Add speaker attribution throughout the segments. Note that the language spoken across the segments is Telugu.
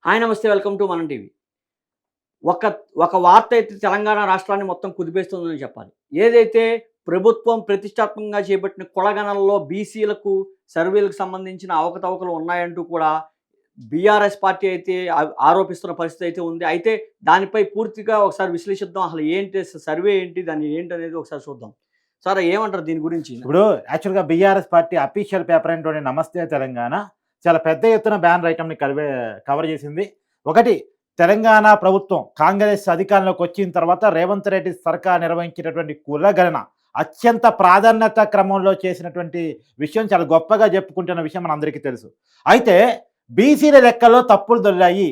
Speaker 1: హాయ్ నమస్తే. వెల్కమ్ టు మనం టీవీ. ఒక ఒక వార్త అయితే తెలంగాణ రాష్ట్రాన్ని మొత్తం కుదిపేస్తుందని చెప్పాలి. ఏదైతే ప్రభుత్వం ప్రతిష్టాత్మకంగా చేపట్టిన కులగణనలో బీసీలకు సర్వేలకు సంబంధించిన అవకతవకలు ఉన్నాయంటూ కూడా బీఆర్ఎస్ పార్టీ అయితే ఆరోపిస్తున్న పరిస్థితి అయితే ఉంది. అయితే దానిపై పూర్తిగా ఒకసారి విశ్లేషిద్దాం. అసలు ఏంటి సర్వే ఏంటి? దాన్ని ఏంటనేది ఒకసారి చూద్దాం. సార్ ఏమంటారు దీని గురించి?
Speaker 2: ఇప్పుడు యాక్చువల్‌గా బీఆర్ఎస్ పార్టీ అఫీషియల్ పేపర్ అయినటువంటి 'నమస్తే తెలంగాణ' చాలా పెద్ద ఎత్తున బ్యానర్ ఐటెమ్‌ని కవర్ చేసింది. ఒకటి, తెలంగాణ ప్రభుత్వం కాంగ్రెస్ అధికారంలోకి వచ్చిన తర్వాత రేవంత్ రెడ్డి సర్కార్ నిర్వహించినటువంటి కులగణన అత్యంత ప్రాధాన్యత క్రమంలో చేసినటువంటి విషయం, చాలా గొప్పగా చెప్పుకుంటున్న విషయం మనందరికీ తెలుసు. అయితే బీసీల లెక్కల్లో తప్పులు దొర్లాయి.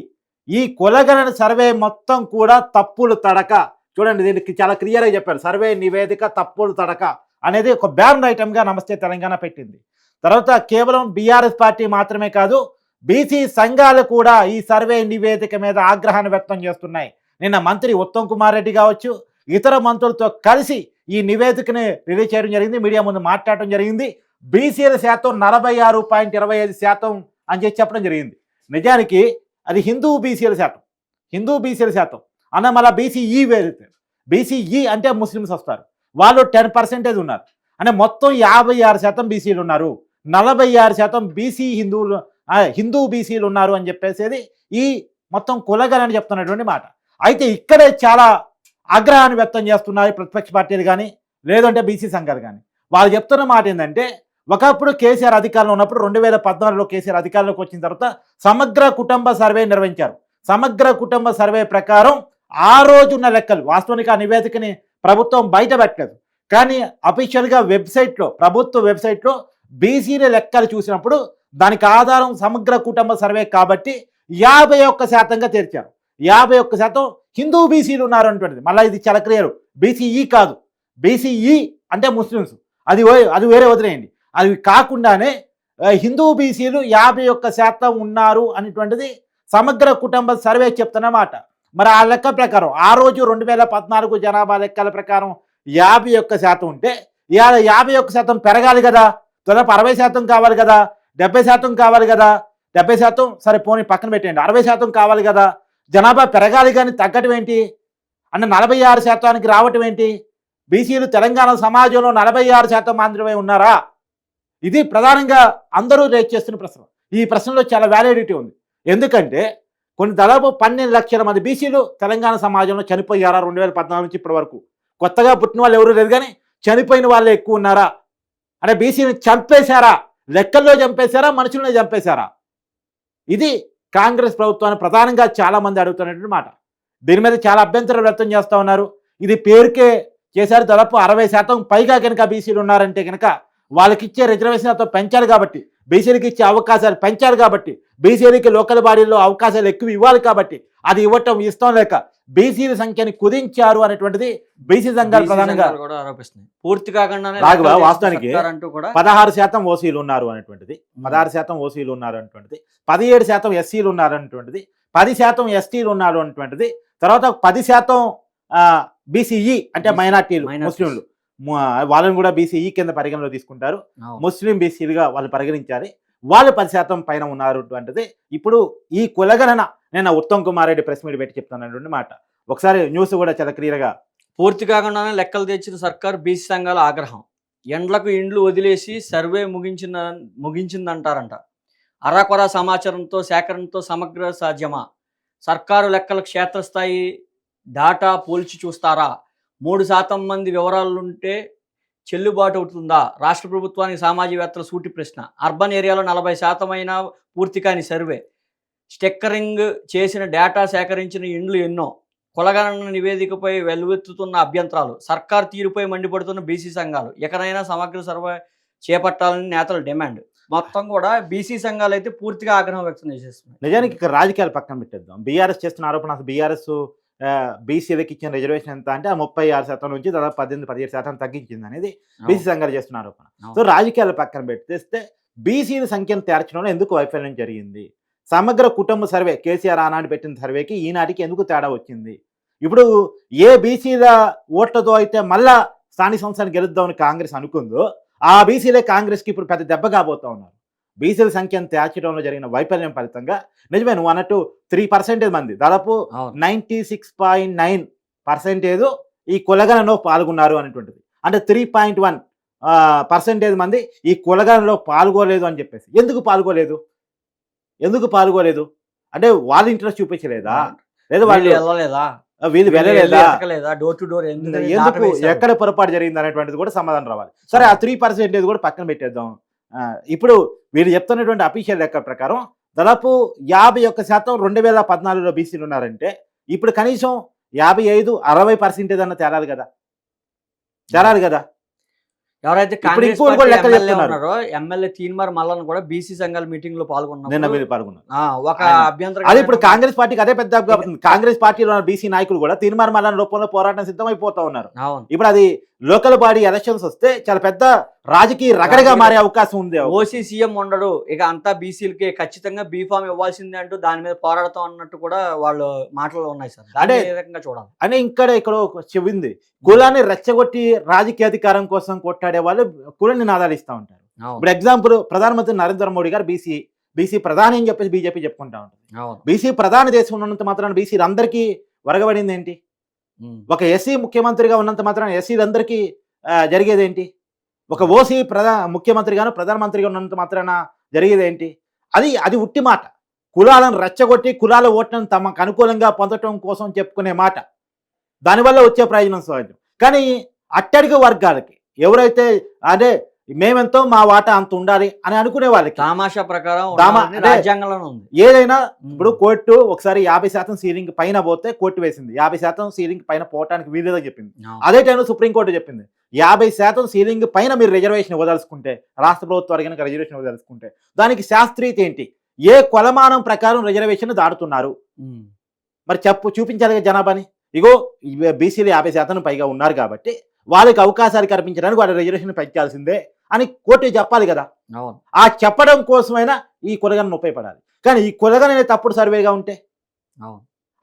Speaker 2: ఈ కులగణన సర్వే మొత్తం కూడా తప్పులు తడక. చూడండి, దీనికి చాలా క్లియర్‌గా చెప్పారు. సర్వే నివేదిక తప్పులు తడక అనేది ఒక బ్యానర్ ఐటెమ్‌గా 'నమస్తే తెలంగాణ' పెట్టింది. తర్వాత కేవలం బీఆర్ఎస్ పార్టీ మాత్రమే కాదు, బీసీ సంఘాలు కూడా ఈ సర్వే నివేదిక మీద ఆగ్రహాన్ని వ్యక్తం చేస్తున్నాయి. నిన్న మంత్రి ఉత్తమ్ కుమార్ రెడ్డి కావచ్చు, ఇతర మంత్రులతో కలిసి ఈ నివేదికని రిలీజ్ చేయడం జరిగింది. మీడియా ముందు మాట్లాడటం జరిగింది. బీసీల శాతం 46.25% అని చెప్పడం జరిగింది. నిజానికి అది హిందూ బీసీల శాతం అన్న. మళ్ళీ బీసీఈ వేరైతే, బీసీఈ అంటే ముస్లిమ్స్ వస్తారు, వాళ్ళు 10% ఉన్నారు. అంటే మొత్తం 56% బీసీలు ఉన్నారు, 46% బీసీ హిందూ బీసీలు ఉన్నారు అని చెప్పేసేది ఈ మొత్తం కులగణన చెప్తున్నటువంటి మాట. అయితే ఇక్కడే చాలా ఆగ్రహాన్ని వ్యక్తం చేస్తున్నారు ప్రతిపక్ష పార్టీలు కానీ, లేదంటే బీసీ సంఘాలు కానీ. వాళ్ళు చెప్తున్న మాట ఏంటంటే, ఒకప్పుడు కేసీఆర్ అధికారంలో ఉన్నప్పుడు 2014లో కేసీఆర్ అధికారంలోకి వచ్చిన తర్వాత సమగ్ర కుటుంబ సర్వే నిర్వహించారు. సమగ్ర కుటుంబ సర్వే ప్రకారం ఆ రోజున్న లెక్కలు, వాస్తవానికి ఆ నివేదికని ప్రభుత్వం బయట పెట్టలేదు, కానీ అఫీషియల్గా ప్రభుత్వ వెబ్సైట్లో బీసీల లెక్కలు చూసినప్పుడు దానికి ఆధారం సమగ్ర కుటుంబ సర్వే కాబట్టి 51%గా తీర్చారు. 51% హిందూ బీసీలు ఉన్నారు అంటున్నది. మళ్ళీ ఇది చాలా క్లియర్, బీసీఈ కాదు. బీసీఈ అంటే ముస్లిమ్స్, అది వేరే వదిలేయండి. అది కాకుండానే హిందూ బీసీలు 51% ఉన్నారు అనేటువంటిది సమగ్ర కుటుంబ సర్వే చెప్తున్నమాట. మరి ఆ లెక్క ప్రకారం ఆ రోజు 2014 జనాభా లెక్కల ప్రకారం 51% ఉంటే ఇవాళ 51% పెరగాలి కదా. దాదాపు 60% కావాలి కదా, 70% కావాలి కదా. 70% సరే పోనీ పక్కన పెట్టండి, 60% కావాలి కదా. జనాభా పెరగాలి కానీ తగ్గటం ఏంటి అంటే 46%కి రావటం ఏంటి? బీసీలు తెలంగాణ సమాజంలో 46% మాత్రమే ఉన్నారా? ఇది ప్రధానంగా అందరూ రేట్ చేస్తున్న ప్రశ్న. ఈ ప్రశ్నలో చాలా వ్యాలిడిటీ ఉంది. ఎందుకంటే దాదాపు 12 లక్షల మంది బీసీలు తెలంగాణ సమాజంలో చనిపోయారా 2014 నుంచి ఇప్పటి వరకు? కొత్తగా పుట్టిన వాళ్ళు ఎవరు లేదు, కానీ చనిపోయిన వాళ్ళే ఎక్కువ ఉన్నారా? అంటే బీసీని చంపేశారా? లెక్కల్లో చంపేశారా, మనుషులనే చంపేశారా? ఇది కాంగ్రెస్ ప్రభుత్వాన్ని ప్రధానంగా చాలామంది అడుగుతున్నటువంటి మాట. దీని మీద చాలా అభ్యంతరం వ్యక్తం చేస్తూ ఉన్నారు. ఇది పేరుకే చేశారు. దాదాపు 60% పైగా కనుక బీసీలు ఉన్నారంటే కనుక వాళ్ళకి ఇచ్చే రిజర్వేషన్తో పెంచారు కాబట్టి, బీసీలకు ఇచ్చే అవకాశాలు పెంచారు కాబట్టి, బీసీలకి లోకల్ బాడీల్లో అవకాశాలు ఎక్కువ ఇవ్వాలి కాబట్టి, అది ఇష్టం లేక బీసీల సంఖ్యని కుదించారు అనేటువంటిది బీసీ సంఘాలు ప్రధానంగా
Speaker 1: కూడా ఆరోపిస్తున్నాయి. పూర్తి కాకుండానే
Speaker 2: వాస్తవానికి 16% ఓసీలు ఉన్నారు అనేటువంటిది, 16% ఓసీలు ఉన్నారు అనేటువంటిది, 17% ఎస్సీలు ఉన్నారు అనేటువంటిది, 10% ఎస్టీలు ఉన్నారు అనేటువంటిది, తర్వాత 10% బీసీఈ అంటే మైనార్టీలు, ముస్లింలు, వాళ్ళని కూడా బీసీఈ కింద పరిగణలో తీసుకుంటారు. ముస్లిం బీసీలుగా వాళ్ళు పరిగణించాలి. వాళ్ళు 10% పైన ఉన్నారు అంటది. ఇప్పుడు ఈ కులగణన నేను ఉత్తమ్ కుమార్ రెడ్డి ప్రెస్ మీట్ పెట్టి చెప్తానటువంటి మాట. ఒకసారి న్యూస్ కూడా చాలా క్లియర్గా.
Speaker 1: పూర్తి కాకుండానే లెక్కలు తెచ్చిన సర్కార్ బీసీ సంఘాల ఆగ్రహం. ఎండ్లకు ఇండ్లు వదిలేసి సర్వే ముగించిందంటారంట. అరాకొర సమాచారంతో సేకరణతో సమగ్ర సాధ్యమా? సర్కారు లెక్కల క్షేత్రస్థాయి డాటా పోల్చి చూస్తారా? 3% మంది వివరాలుంటే చెల్లుబాటు అవుతుందా? రాష్ట్ర ప్రభుత్వానికి సామాజికవేత్తల సూటి ప్రశ్న. అర్బన్ ఏరియాలో 40% అయినా పూర్తి కాని సర్వే. స్టెక్కరింగ్ చేసిన డేటా సేకరించిన ఇండ్లు ఎన్నో. కులగణన నివేదికపై వెల్లువెత్తుతున్న అభ్యంతరాలు. సర్కార్ తీరుపై మండిపడుతున్న బీసీ సంఘాలు. ఎకనైనా సమగ్ర సర్వే చేపట్టాలని నేతల డిమాండ్. మొత్తం కూడా బీసీ సంఘాలు అయితే పూర్తిగా ఆగ్రహం వ్యక్తం చేసేస్తున్నాయి.
Speaker 2: నిజానికి ఇక్కడ రాజకీయాలు పక్కన పెట్టేద్దాం. బీఆర్ఎస్ చేస్తున్న ఆరోపణ, అసలు బీఆర్ఎస్ బీసీలకు ఇచ్చిన రిజర్వేషన్ ఎంత అంటే 36% నుంచి దాదాపు 17-17% తగ్గించింది అనేది బీసీ సంఘాలు చేస్తున్న ఆరోపణ. సో రాజకీయాలు పక్కన పెట్టేస్తే బీసీల సంఖ్యను తేర్చడంలో ఎందుకు వైఫల్యం జరిగింది? సమగ్ర కుటుంబ సర్వే కేసీఆర్ ఆనాడు పెట్టిన సర్వేకి ఈనాటికి ఎందుకు తేడా వచ్చింది? ఇప్పుడు ఏ బీసీల ఓట్లతో అయితే మళ్ళా స్థానిక సంస్థలు గెలుద్దామని కాంగ్రెస్ అనుకుందో, ఆ బీసీలే కాంగ్రెస్కి ఇప్పుడు పెద్ద దెబ్బ కాబోతా ఉన్నారు. బీసీల సంఖ్యను తేల్చడంలో జరిగిన వైఫల్యం ఫలితంగా నిజమే నువ్వు అన్నట్టు 3% మంది దాదాపు
Speaker 1: అవును
Speaker 2: 96.9% ఈ కులగణలో పాల్గొన్నారు అనేటువంటిది. అంటే 3.1% మంది ఈ కులగణలో పాల్గొలేదు అని చెప్పేసి. ఎందుకు పాల్గొలేదు? ఎందుకు పాల్గొలేదు? అంటే వాళ్ళు ఇంట్రెస్ట్ చూపించలేదా? లేదా
Speaker 1: వీళ్ళు
Speaker 2: వాళ్ళు
Speaker 1: వెళ్ళలేదా
Speaker 2: వీళ్ళు వెళ్ళలేదా?
Speaker 1: ఎతకలేదా డోర్ టు డోర్
Speaker 2: ఎందుకు
Speaker 1: ఎందుకు
Speaker 2: ఎక్కడ పొరపాటు జరిగింది అనేటువంటిది కూడా సమాధానం రావాలి. సరే ఆ 3% కూడా పక్కన పెట్టేద్దాం. ఇప్పుడు వీళ్ళు చెప్తున్నటువంటి అఫీషియల్ లెక్క ప్రకారం దాదాపు 51% 2014లో బీసీలు ఉన్నారంటే ఇప్పుడు కనీసం 55-60% అన్న తేలాలి కదా.
Speaker 1: ఎవరైతే
Speaker 2: ఇప్పుడు
Speaker 1: కాంగ్రెస్
Speaker 2: ఇంకోటి కూడా
Speaker 1: పార్టీ
Speaker 2: లెక్కలు
Speaker 1: ఎమ్మెల్యే
Speaker 2: చెప్తున్నారు.
Speaker 1: ఉన్నారో ఎమ్మెల్యే తీన్మార్ మల్లన్ కూడా బీసీ సంఘాల మీటింగ్ లో
Speaker 2: నిన్న
Speaker 1: పాల్గొన్నారు.
Speaker 2: వీళ్ళు పాల్గొన్నారు.
Speaker 1: ఒక
Speaker 2: ఆయన
Speaker 1: అభ్యంతరం
Speaker 2: అదే ఇప్పుడు కాంగ్రెస్ పార్టీకి అదే పెద్ద అవుతుంది. కాంగ్రెస్ పార్టీలో ఉన్న బీసీ నాయకులు కూడా తీర్మానం మల్లన రూపంలో పోరాటం సిద్ధమైపోతా ఉన్నారు.
Speaker 1: అవును
Speaker 2: ఇప్పుడు అది లోకల్ బాడీ ఎలక్షన్స్ వస్తే చాలా పెద్ద రాజకీయ రగడగా మారే అవకాశం ఉంది.
Speaker 1: ఓసీ సీఎం ఉండడు, ఇక అంతా బీసీలకి ఖచ్చితంగా బీఫామ్ ఇవ్వాల్సిందే అంటూ దాని మీద పోరాడతాం అన్నట్టు కూడా వాళ్ళు మాటలు ఉన్నాయి సార్.
Speaker 2: అంటే
Speaker 1: దాన్ని ఏ రకంగా చూడాలి?
Speaker 2: అంటే ఇక్కడ చెవింది కులాన్ని రెచ్చగొట్టి రాజకీయ అధికారం కోసం కొట్టాడే వాళ్ళు కుల నినాదాలు ఇస్తూ ఉంటారు.
Speaker 1: అవును
Speaker 2: ఇప్పుడు ఎగ్జాంపుల్ ప్రధానమంత్రి నరేంద్ర మోడీ గారు బీసీ ప్రధాని అని చెప్పేసి బీజేపీ చెప్పుకుంటా ఉంటుంది.
Speaker 1: అవును
Speaker 2: బీసీ ప్రధాని దేశం ఉన్నంత మాత్రాన బీసీలు అందరికీ వరగబడింది ఏంటి? ఒక ఎస్సీ ముఖ్యమంత్రిగా ఉన్నంత మాత్రాన ఎస్సీలందరికీ జరిగేది ఏంటి? ఒక ఓసీ ముఖ్యమంత్రిగాను ప్రధానమంత్రిగా ఉన్నంత మాత్రాన జరిగేది ఏంటి? అది ఉట్టి మాట. కులాలను రెచ్చగొట్టి కులాల ఓట్లను తమకు అనుకూలంగా పొందటం కోసం చెప్పుకునే మాట. దానివల్ల వచ్చే ప్రయోజనం సహజం. కానీ అట్టడిగ వర్గాలకి ఎవరైతే అదే మేమెంతో మా వాటా అంత ఉండాలి అని అనుకునే వాళ్ళకి
Speaker 1: తమాషా ప్రకారం
Speaker 2: అంటే
Speaker 1: రాజ్యాంగంలోనే ఉంది.
Speaker 2: ఏదైనా ఇప్పుడు కోర్టు ఒకసారి 50% సీలింగ్ పైన పోతే కోర్టు వేసింది, 50% సీలింగ్ పైన పోవటానికి వీలేదని చెప్పింది. అదే టైంలో సుప్రీంకోర్టు చెప్పింది 50% సీలింగ్ పైన మీరు రిజర్వేషన్ ఇవ్వదలుచుకుంటే, రాష్ట్ర ప్రభుత్వం కనుక రిజర్వేషన్ ఇవ్వదలుచుకుంటే దానికి శాస్త్రీయత ఏంటి? ఏ కొలమానం ప్రకారం రిజర్వేషన్ దాడుతున్నారు? మరి చూపించాలి జనాభాని. ఇగో బీసీలు 50% పైగా ఉన్నారు కాబట్టి వాళ్ళకి అవకాశాలు కల్పించడానికి వాళ్ళ రిజర్వేషన్ పెంచాల్సిందే అని కోర్టు చెప్పాలి కదా. ఆ చెప్పడం కోసమైనా ఈ కులగణను ఉపయోగపడాలి. కానీ ఈ కులగణ అనే తప్పుడు సర్వేగా ఉంటే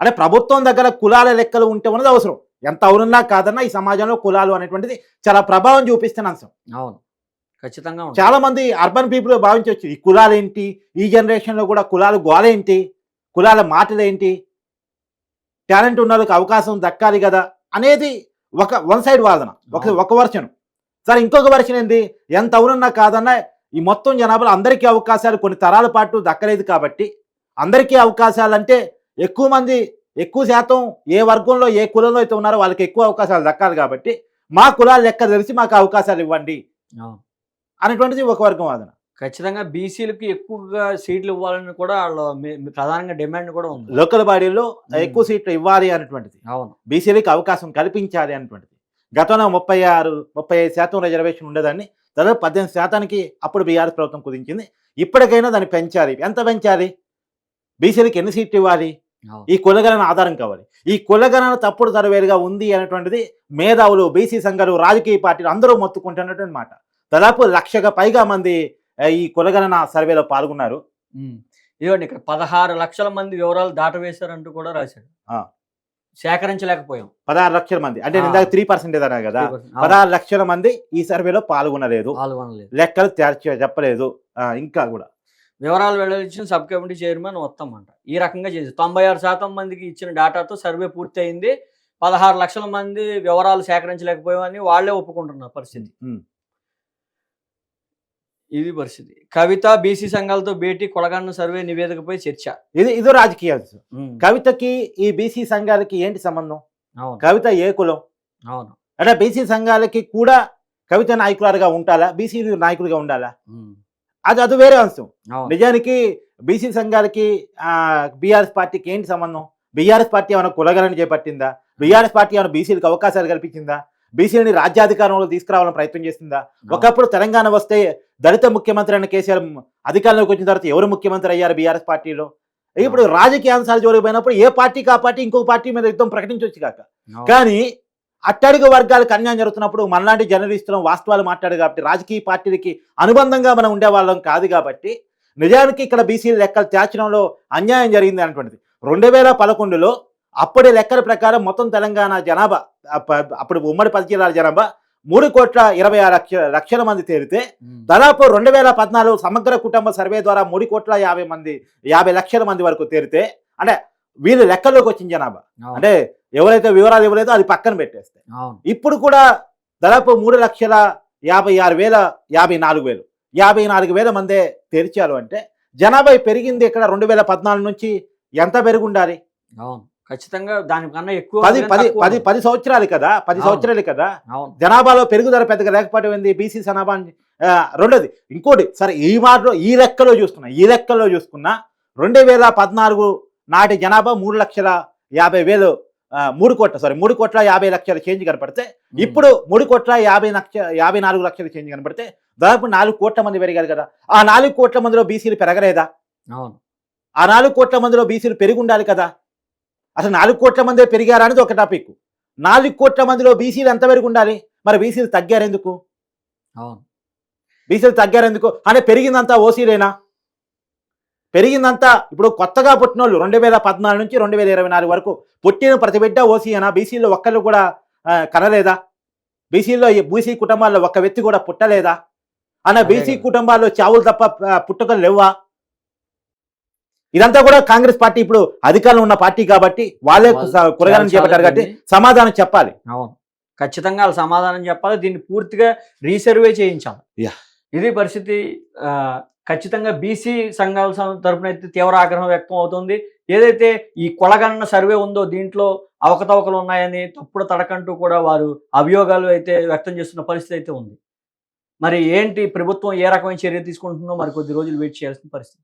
Speaker 2: అంటే ప్రభుత్వం దగ్గర కులాల లెక్కలు ఉంటే ఉన్నది అవసరం. ఎంత అవునన్నా కాదన్నా ఈ సమాజంలో కులాలు అనేటువంటిది చాలా ప్రభావం చూపిస్తున్న అంశం.
Speaker 1: అవును ఖచ్చితంగా.
Speaker 2: చాలా మంది అర్బన్ పీపుల్ భావించవచ్చు ఈ కులాలేంటి, ఈ జనరేషన్లో కూడా కులాలు గోలేంటి, కులాల మాటలేంటి, టాలెంట్ ఉన్న వాళ్ళకి అవకాశం దక్కాలి కదా అనేది వన్ సైడ్ వాదన, ఒక వర్షన్. సరే ఇంకొక వర్షన్ ఏంది? ఎంత అవునన్నా కాదన్నా ఈ మొత్తం జనాభాలో అందరికీ అవకాశాలు కొన్ని తరాల పాటు దక్కలేదు కాబట్టి అందరికీ అవకాశాలు అంటే ఎక్కువ శాతం ఏ వర్గంలో ఏ కులంలో అయితే ఉన్నారో వాళ్ళకి ఎక్కువ అవకాశాలు దక్కాలి కాబట్టి మా కులాలు లెక్క తెలిసి మాకు అవకాశాలు ఇవ్వండి అనేటువంటిది ఒక వర్గం వాదన.
Speaker 1: ఖచ్చితంగా బీసీలకి ఎక్కువగా సీట్లు ఇవ్వాలని కూడా వాళ్ళు ప్రధానంగా డిమాండ్ కూడా ఉంది.
Speaker 2: లోకల్ బాడీలో ఎక్కువ సీట్లు ఇవ్వాలి అనేటువంటిది,
Speaker 1: అవును
Speaker 2: బీసీలకి అవకాశం కల్పించాలి అనేటువంటిది. గతంలో 35% రిజర్వేషన్ ఉండేదాన్ని దాదాపు 18% అప్పుడు బీఆర్ఎస్ ప్రభుత్వం కుదించింది. ఇప్పటికైనా దాన్ని పెంచాలి. ఎంత పెంచాలి? బీసీలకి ఎన్ని సీట్లు ఇవ్వాలి? ఈ కులగణన ఆధారం కావాలి. ఈ కులగణన తప్పుడు సర్వేలుగా ఉంది అనేటువంటిది మేధావులు, బీసీ సంఘాలు, రాజకీయ పార్టీలు అందరూ మొత్తుకుంటున్నటువంటి మాట. దాదాపు 1,00,000కు పైగా మంది ఈ కులగణన సర్వేలో పాల్గొన్నారు.
Speaker 1: ఇదిగోండి ఇక్కడ 16 లక్షల మంది వివరాలు దాటవేశారంటూ కూడా రాశాడు. సేకరించలేకపోయాం
Speaker 2: 16 లక్షల మంది అంటే ఇందాక 3% అన్నా కదా. 16 లక్షల మంది ఈ సర్వేలో పాల్గొనలేదు, లెక్కలు చెప్పలేదు. ఇంకా కూడా
Speaker 1: వివరాలు వెల్లడించిన సబ్ కమిటీ చైర్మన్ ఉత్తమ్ ఈ రకంగా చేసి 96% మందికి ఇచ్చిన డేటాతో సర్వే పూర్తి అయింది. 16 లక్షల మంది వివరాలు సేకరించలేకపోయామని వాళ్లే ఒప్పుకుంటున్నారు పరిస్థితి. ఇది పరిస్థితి. కవిత బీసీ సంఘాలతో భేటీ, కులగణన సర్వే నివేదికపై చర్చ.
Speaker 2: ఇదో రాజకీయ అంశం. కవితకి ఈ బీసీ సంఘాలకి ఏంటి సంబంధం? కవిత ఏ కులం?
Speaker 1: అవును
Speaker 2: అంటే బీసీ సంఘాలకి కూడా కవిత నాయకులుగా ఉండాలా, బీసీ నాయకులుగా ఉండాలా? అది వేరే అంశం. నిజానికి బీసీ సంఘాలకి బీఆర్ఎస్ పార్టీకి ఏంటి సంబంధం? బీఆర్ఎస్ పార్టీ ఏమైనా కులగణన చేపట్టిందా? బీఆర్ఎస్ పార్టీ ఏమైనా బీసీలకు అవకాశాలు కల్పించిందా? బీసీలని రాజ్యాధికారంలో తీసుకురావాలని ప్రయత్నం చేసిందా? ఒకప్పుడు తెలంగాణ వస్తే దళిత ముఖ్యమంత్రి అయిన కేసీఆర్ అధికారంలోకి వచ్చిన తర్వాత ఎవరు ముఖ్యమంత్రి అయ్యారు బీఆర్ఎస్ పార్టీలో? ఇప్పుడు రాజకీయ అంశాలు జోలిపోయినప్పుడు ఏ పార్టీకి ఆ పార్టీ ఇంకొక పార్టీ మీద యుద్ధం ప్రకటించవచ్చు కాక. కానీ అట్టడుగు వర్గాలకు అన్యాయం జరుగుతున్నప్పుడు మనలాంటి జర్నలిస్టులు వాస్తవాలు మాట్లాడు కాబట్టి రాజకీయ పార్టీలకి అనుబంధంగా మనం ఉండేవాళ్ళం కాదు కాబట్టి నిజానికి ఇక్కడ బీసీల లెక్కలు తేల్చడంలో అన్యాయం జరిగింది అనేటువంటిది. 2011లో అప్పటి లెక్కల ప్రకారం మొత్తం తెలంగాణ జనాభా, అప్పుడు ఉమ్మడి 10 జిల్లాల జనాభా 3,26,00,000 మంది తేలితే దాదాపు 2014 సమగ్ర కుటుంబ సర్వే ద్వారా 3,50,00,000 మంది వరకు తేలితే అంటే వీళ్ళు లెక్కల్లోకి వచ్చిన జనాభా అంటే ఎవరైతే వివరాలు ఇవ్వలేదో అది పక్కన పెట్టేస్తే ఇప్పుడు కూడా దాదాపు 3,56,054,000 మందే తెరిచారు అంటే జనాభా పెరిగింది ఇక్కడ 2014 నుంచి ఎంత పెరిగి ఉండాలి?
Speaker 1: ఖచ్చితంగా దానికన్నా ఎక్కువ
Speaker 2: 10 సంవత్సరాలు కదా, 10 సంవత్సరాలు కదా జనాభాలో పెరుగుదల పెద్దగా లేకపోవడం ఏంది? బీసీ జనాభా రెండోది ఇంకోటి సరే ఈ లెక్కలో చూసుకున్నా 2014 నాటి జనాభా 3,50,000 3,50,00,000 చేంజ్ కనపడితే ఇప్పుడు 3,54,00,000 చేంజ్ కనపడితే దాదాపు 4 కోట్ల మంది పెరిగారు కదా. ఆ 4 కోట్ల మందిలో బీసీలు పెరగలేదా? ఆ 4 కోట్ల మందిలో బీసీలు పెరిగి ఉండాలి కదా. అసలు 4 కోట్ల మందే పెరిగారా అనేది ఒక టాపిక్. 4 కోట్ల మందిలో బీసీలు ఎంత పెరిగి ఉండాలి? మరి బీసీలు తగ్గారెందుకు? అంటే పెరిగిందంతా ఓసీలేనా? పెరిగిందంతా ఇప్పుడు కొత్తగా పుట్టినోళ్ళు 2014 నుంచి 2024 వరకు పుట్టిన ప్రతి బిడ్డ ఓసీయేనా? బీసీలో ఒక్కళ్ళు కూడా కనలేదా? బీసీ కుటుంబాల్లో ఒక్క వ్యక్తి కూడా పుట్టలేదా? బీసీ కుటుంబాల్లో చావులు తప్ప పుట్టుకలు లేవా? ఇదంతా కూడా కాంగ్రెస్ పార్టీ ఇప్పుడు అధికారంలో ఉన్న పార్టీ కాబట్టి వాళ్ళే కురగాలని చేపట్టారు కాబట్టి సమాధానం చెప్పాలి.
Speaker 1: ఖచ్చితంగా వాళ్ళు సమాధానం చెప్పాలి. దీన్ని పూర్తిగా రీసర్వే చేయించాలి. ఇది పరిస్థితి. ఖచ్చితంగా బీసీ సంఘాల తరపున అయితే తీవ్ర ఆగ్రహం వ్యక్తం అవుతుంది. ఏదైతే ఈ కొలగన్న సర్వే ఉందో దీంట్లో అవకతవకలు ఉన్నాయని తప్పుడు తడకంటూ కూడా వారు అభియోగాలు అయితే వ్యక్తం చేస్తున్న పరిస్థితి అయితే ఉంది. మరి ఏంటి ప్రభుత్వం ఏ రకమైన చర్య తీసుకుంటుందో మరి కొద్ది రోజులు వెయిట్ చేయాల్సిన పరిస్థితి.